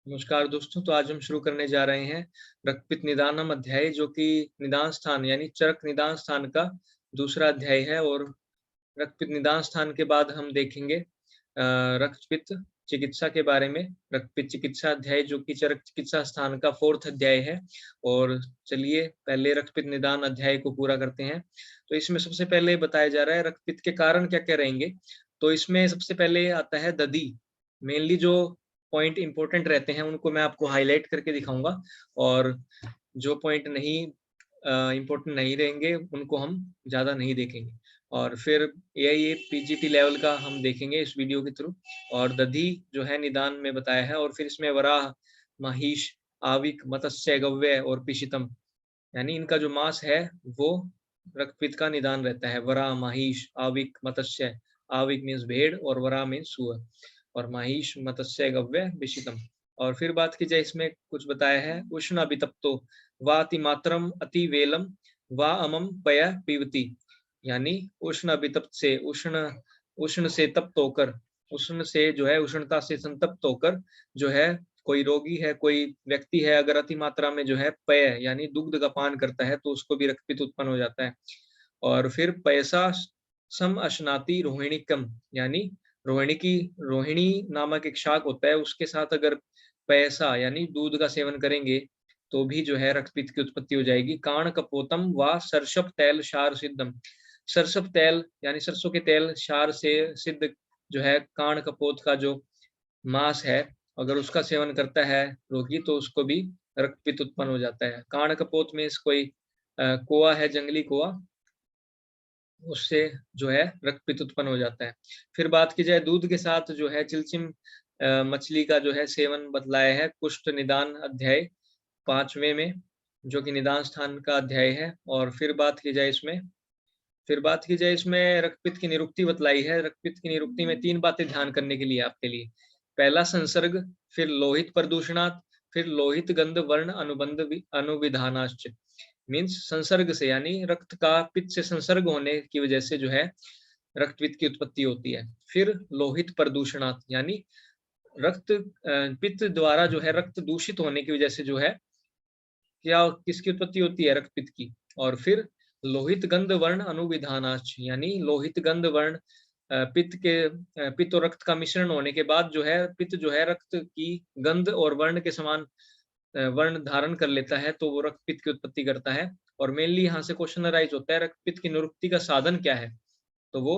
नमस्कार दोस्तों। तो आज हम शुरू करने जा रहे हैं रक्तपित्त निदानम अध्याय, जो कि निदान स्थान यानी चरक निदान स्थान का दूसरा अध्याय है। और रक्तपित्त निदान स्थान के बाद हम देखेंगे रक्तपित्त चिकित्सा के बारे में। रक्तपित्त चिकित्सा अध्याय जो कि चरक चिकित्सा स्थान का 4th अध्याय है। और चलिए पहले रक्तपित्त निदान अध्याय को पूरा करते हैं। तो इसमें सबसे पहले बताया जा रहा है रक्तपित्त के कारण क्या-क्या रहेंगे। तो इसमें सबसे पहले आता है दधी। मेनली जो पॉइंट इम्पोर्टेंट रहते हैं उनको मैं आपको हाइलाइट करके दिखाऊँगा, और जो पॉइंट नहीं इम्पोर्टेंट नहीं रहेंगे उनको हम ज़्यादा नहीं देखेंगे। और फिर ये पीजीटी लेवल का हम देखेंगे इस वीडियो के थ्रू। और दधी जो है निदान में बताया है। और फिर इसमें वराह, महिष, आविक, मत्स्य, गव्य और पिशितम, यानी इनका जो मांस है वो रक्तपित्त का निदान रहता है। वराह, महिष, आविक, मत्स्य। आविक मीन्स भेड़ और वराह मीन्स सुअर। और महिष, मत्स्य, गव्य, पिशितम। और फिर बात की जाए, इसमें कुछ बताया है। उष्ण अभितप्तो वातिमात्रम अति वेलम वा अमम पय पीवती, यानी उष्ण अभितप्त से उष्ण उष्ण से तप्त होकर, उष्ण से जो है उष्णता से संतप्त होकर जो है कोई रोगी है, कोई व्यक्ति है, अगर अति मात्रा में जो है पेय यानी दुग्ध का पान करता है तो उसको भी रक्तपित्त उत्पन्न हो जाता है। और फिर पैसा सम अशनाति रोहिणीकम, यानी रोहिणी नामक एक शाक होता है, उसके साथ अगर पैसा यानी दूध का सेवन करेंगे तो भी जो है रक्तपित्त की उत्पत्ति हो जाएगी। काण कपोतम व सरसप तैल क्षार सिद्धम। सरसप तैल यानी सरसों के तेल क्षार से सिद्ध जो है काण कपोत का जो मांस है, अगर उसका सेवन करता है रोगी तो उसको भी रक्तपित्त उत्पन्न हो जाता है। काण कपोत में कोई कोआ है, जंगली कोआ, उससे जो है रक्तपित्त उत्पन्न हो जाता है। फिर बात की जाए दूध के साथ जो है चिलचिम मछली का जो है सेवन बतलाया है कुष्ठ निदान अध्याय 5वें में, जो कि निदान स्थान का अध्याय है। और फिर बात की जाए इसमें रक्तपित्त की निरुक्ति बतलाई है। रक्तपित्त की निरुक्ति में 3 बातें ध्यान करने के लिए आपके लिए। पहला संसर्ग, फिर लोहित प्रदूषणात्, फिर लोहित गंध वर्ण अनुविधानाश्च। मीन्स संसर्ग से, यानी रक्त का पित्त से संसर्ग होने की वजह से जो है रक्तपित्त की उत्पत्ति होती है। फिर लोहित प्रदूषणात्, यानी पित्त द्वारा जो है रक्त दूषित होने की वजह से जो है क्या किसकी उत्पत्ति होती है, रक्तपित्त की। और फिर लोहित गंध वर्ण अनुविधानाच, यानी लोहित गंध वर्ण पित्त और रक्त का मिश्रण होने के बाद जो है पित्त जो है रक्त की गंध और वर्ण के समान वर्ण धारण कर लेता है, तो वो रक्तपित्त की उत्पत्ति करता है। और मेनली यहाँ से क्वेश्चन अराइज होता है रक्तपित्त की निरुक्ति का साधन क्या है। तो वो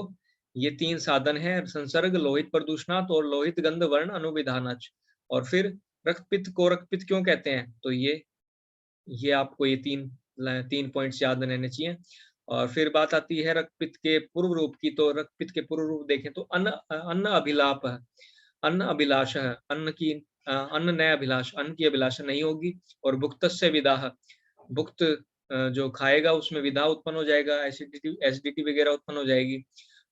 ये 3 साधन है, संसर्ग, लोहित प्रदूषणात् और लोहित गंध वर्ण अनुविधानाच। और फिर रक्तपित्त को रक्तपित्त क्यों कहते हैं, तो ये आपको ये 3 पॉइंट्स याद रहने चाहिए। और फिर बात आती है रक्तपित्त के पूर्व रूप की। तो रक्तपित्त के पूर्व रूप देखें तो अन्न अभिलाप है, अन्न अभिलाष है, अन्न नय अभिलाष, अन्न की अभिलाषा नहीं होगी। और भुक्तस्य विदाह, भुक्त जो खाएगा उसमें विदा उत्पन्न हो जाएगा, एसिडिटी वगैरह उत्पन्न हो जाएगी।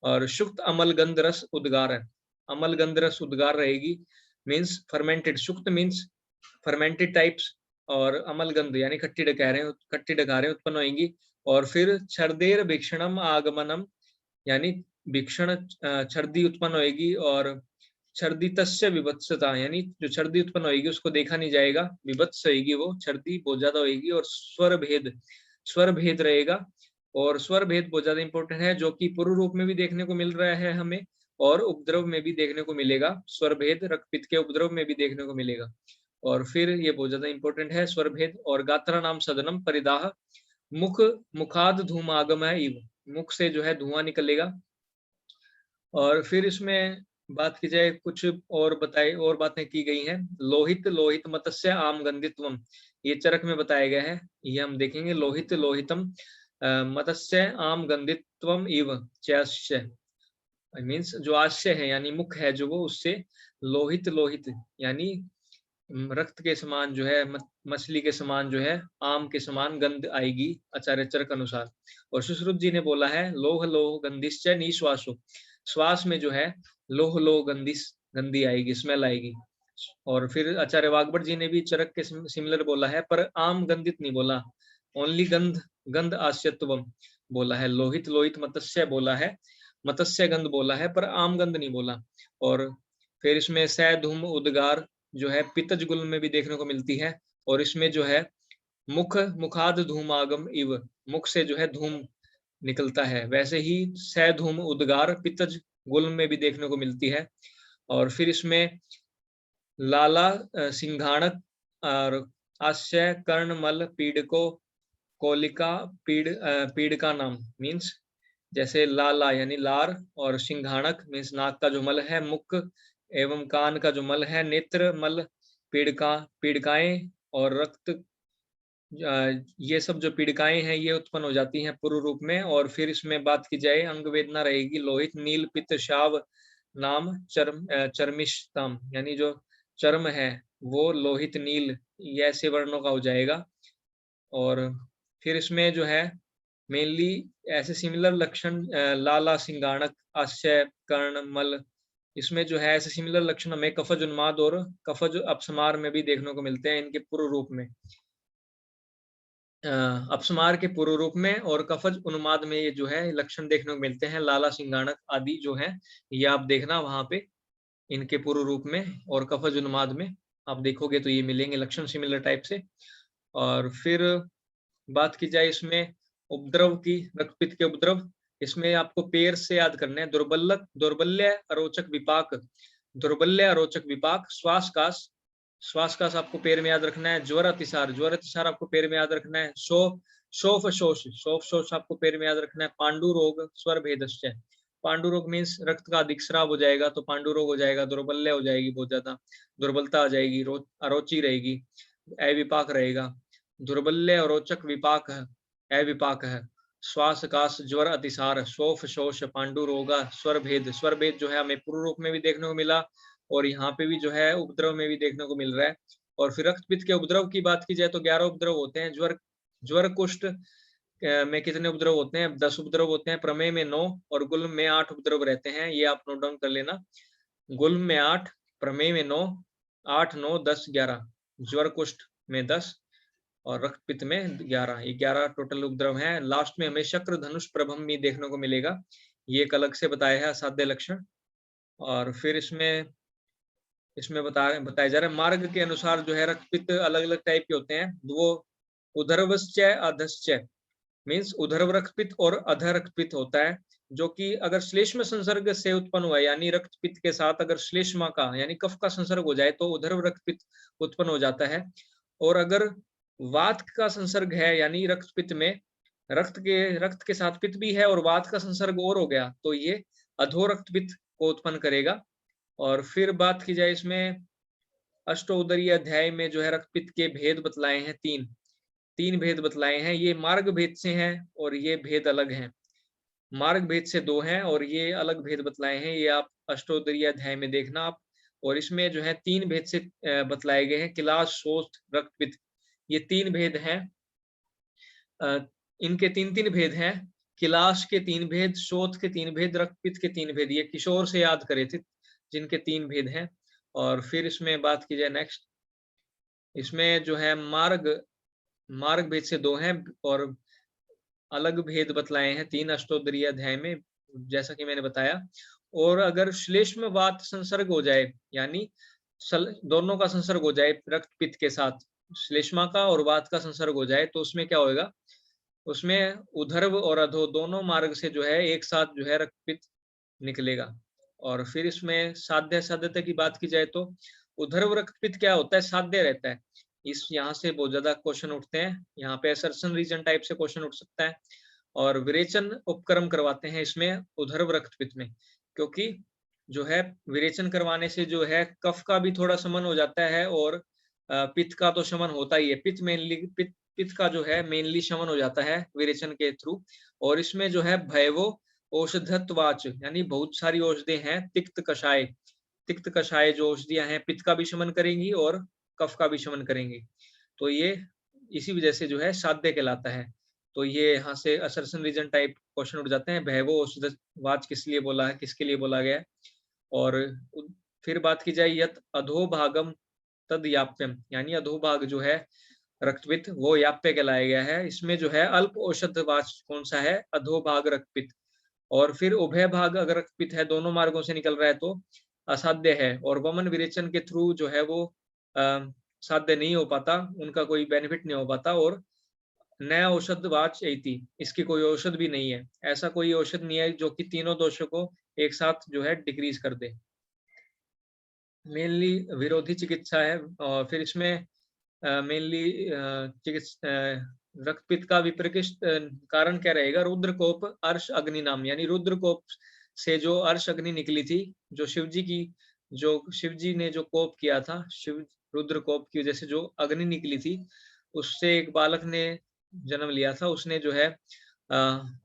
और शुक्त अमल गंध रस उद्गार है, अमल गंध रस उद्गार रहेगी। मीन्स फर्मेंटेड, शुक्त मीन्स फर्मेंटेड टाइप्स, और अमल गंध यानी खट्टी डकारें उत्पन्न होंगी। और फिर छर्देर भिक्षणम आगमनम, यानी भिक्षण छर्दी उत्पन्न होगी। और छर्दितस्य विभत्सता, यानी जो छर्दी उत्पन्न होगी उसको देखा नहीं जाएगा, विभत्स होगी, वो छर्दी बहुत ज्यादा होगी। और स्वर भेद रहेगा। और स्वर भेद बहुत ज्यादा इंपॉर्टेंट है, जो कि पूर्व रूप में भी देखने को मिल रहा है हमें, और उपद्रव में भी देखने को मिलेगा। स्वर भेद रक्तपित्त के उपद्रव में भी देखने को मिलेगा। और फिर ये बहुत ज्यादा इंपॉर्टेंट है स्वर भेद। और गात्रा नाम सदनम परिदाह, मुखाद धूमागम है इव, मुख से जो है धुआं निकलेगा। और फिर इसमें बात की जाए कुछ और बातें की गई हैं। लोहित लोहित मत्स्य आम गंधित्वम, ये चरक में बताया गया है, ये हम देखेंगे। लोहित लोहितम मत्स्य आम गंधित्वम इव चैस्य, मीन्स जो आश्य है यानी मुख है जो वो उससे लोहित लोहित यानी रक्त के समान जो है, मछली के समान जो है, आम के समान गंध आएगी आचार्य चरक अनुसार। और सुश्रुत जी ने बोला है लोह लोह गंधिश्च निश्वासो, श्वास में जो है लोह लोह गंधी आएगी, स्मेल आएगी। और फिर आचार्य वागभट जी ने भी चरक के सिमिलर बोला है, पर आम गंधित नहीं बोला, ओनली गंध आश्यत्वम बोला है। लोहित लोहित मत्स्य बोला है, मत्स्य गंध बोला है, पर आम गंध नहीं बोला। और फिर इसमें सै धूम उद्गार जो है पित्तज गुल्म में भी देखने को मिलती है, और इसमें जो है मुखाद धूमागम इव, मुख से जो है धूम निकलता है, वैसे ही सैधूम उद्गार पित्तज गुल्म में भी देखने को मिलती है। और फिर इसमें लाला सिंघाणक और आश्चर्य कर्णमल पीड़को कोलिका पीड़का नाम मीन्स जैसे लाला यानी लार, और सिंघाणक मीन्स नाक का जो मल है, मुख एवं कान का जो मल है, नेत्र मल पीड़का पीड़काएं, और रक्त ये सब जो पीड़िकाएं हैं ये उत्पन्न हो जाती हैं पूर्व रूप में। और फिर इसमें बात की जाए अंग वेदना रहेगी लोहित नील पित्त शाव नाम चर्मिष्तम, यानी जो चर्म है वो लोहित नील ये ऐसे वर्णों का हो जाएगा। और फिर इसमें जो है मेनली ऐसे सिमिलर लक्षण लाला सिंगाणक आश्चर्य कर्ण मल, इसमें जो है ऐसे सिमिलर लक्षण हमें कफज उन्माद और कफज अपस्मार में भी देखने को मिलते हैं, इनके पूर्व रूप में, अपस्मार के पूर्व रूप में और कफज उन्माद में ये जो है लक्षण देखने को मिलते हैं। लाला सिंगाणक आदि जो है ये आप देखना वहां पे इनके पूर्व रूप में, और कफज उन्माद में आप देखोगे तो ये मिलेंगे लक्षण सिमिलर टाइप से। और फिर बात की जाए इसमें उपद्रव की, रक्तपित्त के उपद्रव, इसमें आपको पेर से याद करना है दौर्बल्य अरोचक विपाक, दौर्बल्य अरोचक विपाक, श्वास कास आपको पेर में याद रखना है, ज्वर अतिसार आपको पेर में याद रखना है, शोफ शोष आपको पेर में याद रखना है, पांडु रोग स्वर भेदश्च, पांडु रोग मीन्स रक्त का अधिक स्राव हो जाएगा तो पांडु रोग हो जाएगा, दौर्बल्य हो जाएगी, बहुत ज्यादा दुर्बलता आ जाएगी, अरोची रहेगी, अविपाक रहेगा, दुर्बल्य रोचक विपाक है, अविपाक है, श्वास कास ज्वर अतिसार, शोफ शोष पांडु रोगा, स्वर भेद जो है हमें पूर्व रूप में भी देखने को मिला और यहाँ पे भी जो है उपद्रव में भी देखने को मिल रहा है। और फिर रक्तपित्त के उपद्रव की बात की जाए तो 11 उपद्रव होते हैं। ज्वर कुष्ठ में कितने उपद्रव होते हैं? 10 उपद्रव होते हैं, प्रमेय में 9 और गुल्म में 8 उपद्रव रहते हैं, ये आप नोट डाउन कर लेना। गुल्म में 8, प्रमेय में 9, 8 9 10 11, ज्वर कुष्ठ में 10 और रक्तपित्त में 11, ये 11 टोटल उपद्रव हैं। लास्ट में हमें शक्र धनुष प्रभम भी देखने को मिलेगा, ये एक अलग से बताया है असाध्य लक्षण। और फिर इसमें बताया जा रहा है मार्ग के अनुसार जो है रक्तपित्त अलग अलग टाइप के होते हैं। वो उदरवश्च अधश्च मीन्स उदर्भ रक्तपित्त और अधर रक्तपित्त होता है, जो कि अगर श्लेष्म संसर्ग से उत्पन्न हुआ यानी रक्तपित्त के साथ अगर श्लेष्मा का यानी कफ का संसर्ग हो जाए तो उदर्भ रक्तपित्त उत्पन्न हो जाता है। और अगर वात का संसर्ग है यानी रक्तपित्त में रक्त के साथ पित्त भी है और वात का संसर्ग और हो गया तो ये अधो रक्तपित्त को उत्पन्न करेगा। और फिर बात की जाए इसमें अष्टोदरीय अध्याय में जो है रक्तपित्त के भेद बतलाए हैं, तीन भेद बतलाए हैं। ये मार्ग भेद से हैं और ये भेद अलग हैं। मार्ग भेद से 2 हैं और ये अलग भेद बतलाए हैं, ये आप अष्टोदरीय अध्याय में देखना आप। और इसमें जो है 3 भेद से बतलाए गए हैं, किलास शोथ रक्तपित्त, ये 3 भेद हैं। इनके 3 भेद हैं, किलास के 3 भेद, शोथ के 3 भेद, रक्तपित्त के 3 भेद, ये किशोर से याद करे थे जिनके 3 भेद हैं। और फिर इसमें बात की जाए नेक्स्ट, इसमें जो है मार्ग भेद से 2 हैं और अलग भेद बतलाए हैं 3 अष्टोदरीय अध्याय में, जैसा कि मैंने बताया। और अगर श्लेष्म वात संसर्ग हो जाए यानी दोनों का संसर्ग हो जाए रक्तपित्त के साथ, श्लेष्मा का और वात का संसर्ग हो जाए तो उसमें क्या होगा, उसमें उदर्भ और अधो दोनों मार्ग से जो है एक साथ जो है रक्तपित्त निकलेगा। और फिर इसमें साध्यता की बात की जाए तो उदर्भ रक्तपित्त क्या होता है, साध्य रहता है। इस यहाँ से बहुत ज्यादा क्वेश्चन उठते हैं, यहाँ पे असर्शन रीजन टाइप से क्वेश्चन उठ सकता है। और विरेचन उपक्रम करवाते हैं इसमें उदर्भ रक्तपित्त में, क्योंकि जो है विरेचन करवाने से जो है कफ का भी थोड़ा शमन हो जाता है और पित्त का तो शमन होता ही है। पित्त का जो है मेनली शमन हो जाता है विरेचन के थ्रू। और इसमें जो है भयवो औषधत्वाच यानी बहुत सारी औषधि हैं, तिक्त कषाय जो औषधियां हैं पित्त का भी शमन करेंगी और कफ का भी शमन करेंगी, तो ये इसी वजह से जो है साध्य कहलाता है। तो ये यहाँ से असर्शन रीजन टाइप क्वेश्चन उठ जाते हैं, भयवो औषधवाच किस लिए बोला है, किसके लिए बोला गया है। और फिर बात की जाए यत अधोभागम तद याप्यम यानी अधोभाग जो है रक्तपित्त वो याप्य कहलाया गया है। इसमें जो है अल्प औषधवाच कौन सा है, अधोभाग रक्तपित्त। और फिर उभय भाग अगर रक्तपित्त है दोनों मार्गों से निकल रहा है तो असाध्य है। और वमन विरेचन के थ्रू जो है वो साध्य नहीं हो पाता, उनका कोई बेनिफिट नहीं हो पाता। और नया औषधवाच एति, इसकी कोई औषध भी नहीं है। ऐसा कोई औषध नहीं है जो कि तीनों दोषों को एक साथ जो है डिक्रीज कर दे। मेनली विरोधी चिकित्सा है। और फिर इसमें मेनली रक्तपित्त का विप्रकिष्ट कारण क्या रहेगा? रुद्रकोप अर्श अग्नि नाम, यानी रुद्रकोप से जो अर्श अग्नि निकली थी, जो शिव जी ने जो कोप किया था, शिव रुद्रकोप की वजह से जो अग्नि निकली थी, उससे एक बालक ने जन्म लिया था। उसने जो है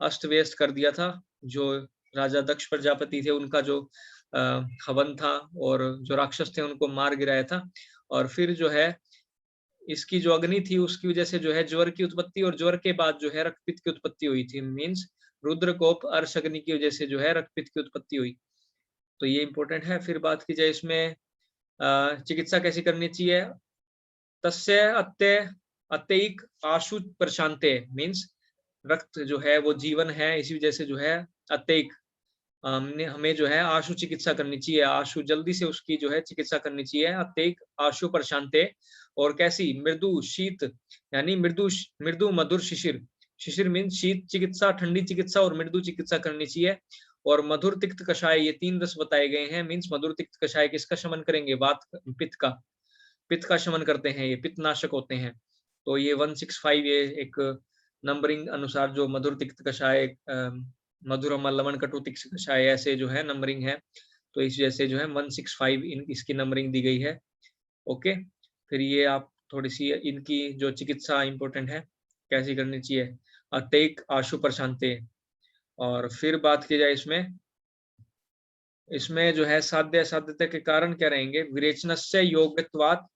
अस्त व्यस्त कर दिया था। जो राजा दक्ष प्रजापति थे, उनका जो हवन था, और जो राक्षस थे उनको मार गिराया था। और फिर जो है इसकी जो अग्नि थी, उसकी वजह से जो है ज्वर की उत्पत्ति, और ज्वर के बाद जो है रक्तपित्त की उत्पत्ति हुई थी। मीन्स रुद्रकोप अर्श अग्नि की वजह से जो है रक्तपित्त की उत्पत्ति हुई। तो ये इंपॉर्टेंट है। फिर बात की जाए इसमें चिकित्सा कैसी करनी चाहिए? तस्य अत्यैक आशु प्रशांते, मीन्स रक्त जो है वो जीवन है, इसी वजह से जो है अत्यैक हमें जो है आशु चिकित्सा करनी चाहिए। आशु जल्दी से उसकी जो है चिकित्सा करनी चाहिए। अत्यैक आशु प्रशांते। और कैसी? मृदु शीत, यानी मृदु मधुर शिशिर। शिशिर मीन्स शीत चिकित्सा, ठंडी चिकित्सा और मृदु चिकित्सा करनी चाहिए। और मधुर तिक्त कषाय, ये 3 रस बताए गए हैं। मीन्स मधुर तिक्त कषाय किसका शमन करेंगे? वात पित्त का शमन करते हैं, ये पित्तनाशक होते हैं। तो ये 165, ये एक नंबरिंग अनुसार जो मधुर तिक्त कषाय, मधुरम लवण कटु तिक्त कषाय, ऐसे जो है नंबरिंग है। तो इस वजह से जो है 165 इसकी नंबरिंग दी गई है। ओके, फिर ये आप थोड़ी सी इनकी जो चिकित्सा इंपॉर्टेंट है, कैसी करनी चाहिए? अत्यैक आशु प्रशांते। और फिर बात की जाए इसमें जो है साध्य असाध्यता के कारण क्या रहेंगे? विरेचनस्य योग्यत्वात्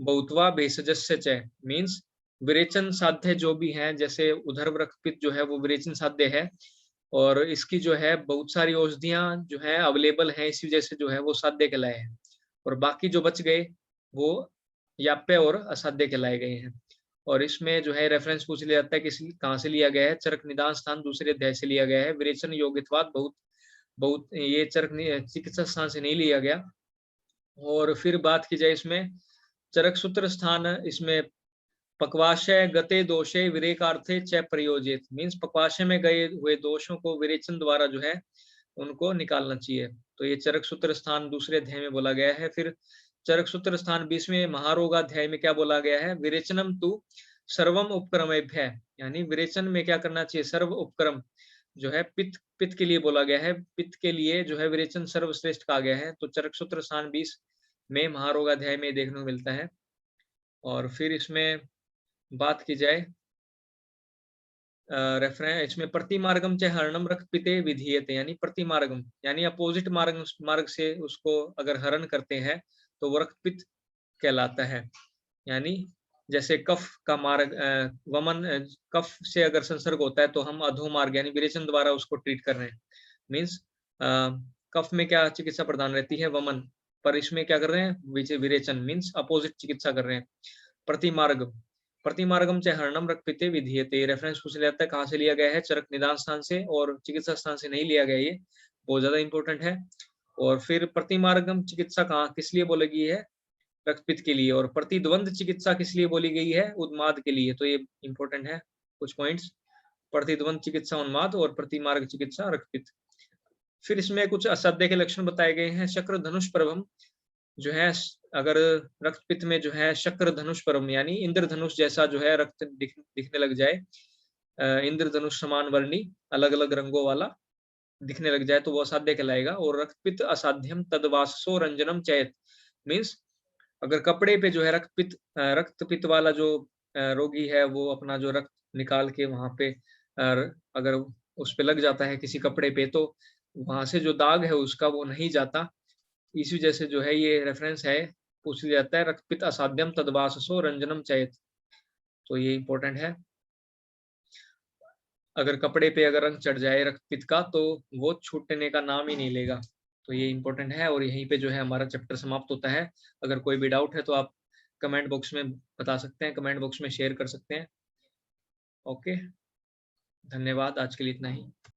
बहुत्वा भेषजस्य च, मीन्स विरेचन साध्य जो भी है, जैसे उधर्व रक्तपित्त जो है वो विरेचन साध्य है, और इसकी जो है बहुत सारी औषधियां जो है अवेलेबल हैं, इसी वजह से जो है वो साध्य कहलाए हैं। और बाकी जो बच गए वो याप्य और असाध्य कहलाए गए हैं। और इसमें जो है रेफरेंस पूछ लिया जाता है कि कहाँ से लिया गया है? चरक निदान स्थान दूसरे अध्याय से लिया गया है। विरेचन योग्यत्वात् बहुत ये चरक चिकित्सा स्थान से नहीं लिया गया। और फिर बात की जाए इसमें चरक सूत्र स्थान, इसमें पक्वाशय गते दोषे विरेकार्थे च प्रयोजित, मीन्स पक्वाशय में गए हुए दोषों को विरेचन द्वारा जो है उनको निकालना चाहिए। तो ये चरक सूत्र स्थान दूसरे अध्याय में बोला गया है। फिर चरक सूत्र स्थान 20वें महारोगाध्याय में क्या बोला गया है? विरेचनम तु सर्वम उपक्रमेभ्य, यानी विरेचन में क्या करना चाहिए? सर्व उपक्रम जो है पित्त के लिए बोला गया है। पित्त के लिए जो है विरेचन सर्वश्रेष्ठ कहा गया है। तो चरक सूत्र स्थान 20 में महारोगाध्याय में देखने को मिलता है। और फिर इसमें बात की जाए रेफरेंस, इसमें प्रतिमार्गम च हरणम रक्तपिते विधीयते, यानी प्रतिमार्गम यानी अपोजिट मार्ग से उसको अगर हरण करते हैं तो वो रक्तपित्त कहलाता है। यानी जैसे कफ का मार्ग वमन, कफ से अगर संसर्ग होता है तो हम अधोमार्ग यानी विरेचन द्वारा उसको ट्रीट कर रहे हैं। मीन्स कफ में क्या चिकित्सा प्रदान रहती है? वमन। पर इसमें क्या कर रहे हैं? विरेचन मीन्स अपोजिट चिकित्सा कर रहे हैं। प्रतिमार्गम च हरणम रक्तपिते विधीयते, रेफरेंस पूछ लिया जाता है कहाँ से लिया गया है? चरक निदान स्थान से, और चिकित्सा स्थान से नहीं लिया गया। ये बहुत ज्यादा इंपॉर्टेंट है। और फिर प्रतिमार्गम चिकित्सा कहाँ किस लिए बोली गई है? रक्तपित्त के लिए। और प्रतिद्वंद चिकित्सा किस लिए बोली गई है? उन्माद के लिए। तो ये इंपॉर्टेंट है कुछ पॉइंट्स। प्रतिद्वंद चिकित्सा उन्माद, और प्रतिमार्ग चिकित्सा रक्तपित्त। फिर इसमें कुछ असाध्य के लक्षण बताए गए हैं। शक्र धनुष प्रभम जो है, अगर रक्तपित्त में जो है शक्र धनुष परम, यानी इंद्रधनुष जैसा जो है रक्त दिखने लग जाए, इंद्रधनुष समान वर्णी अलग अलग रंगों वाला दिखने लग जाए, तो वो असाध्य कहलाएगा। और रक्तपित्त असाध्यम तदवासो रंजनम चैत, मीन्स अगर कपड़े पे जो है रक्तपित्त वाला जो रोगी है, वो अपना जो रक्त निकाल के वहां पे अगर उस पे लग जाता है किसी कपड़े पे, तो वहां से जो दाग है उसका वो नहीं जाता। इस वजह से जो है ये रेफरेंस है, पूछ लिया जाता है रक्तपित्त असाध्यम तदवाससो रंजनम चयत। तो ये इंपॉर्टेंट है। अगर कपड़े पे अगर रंग चढ़ जाए रक्तपित्त का, तो वो छूटने का नाम ही नहीं लेगा। तो ये इंपॉर्टेंट है। और यहीं पे जो है हमारा चैप्टर समाप्त होता है। अगर कोई भी डाउट है तो आप कमेंट बॉक्स में बता सकते हैं, कमेंट बॉक्स में शेयर कर सकते हैं। ओके, धन्यवाद। आज के लिए इतना ही।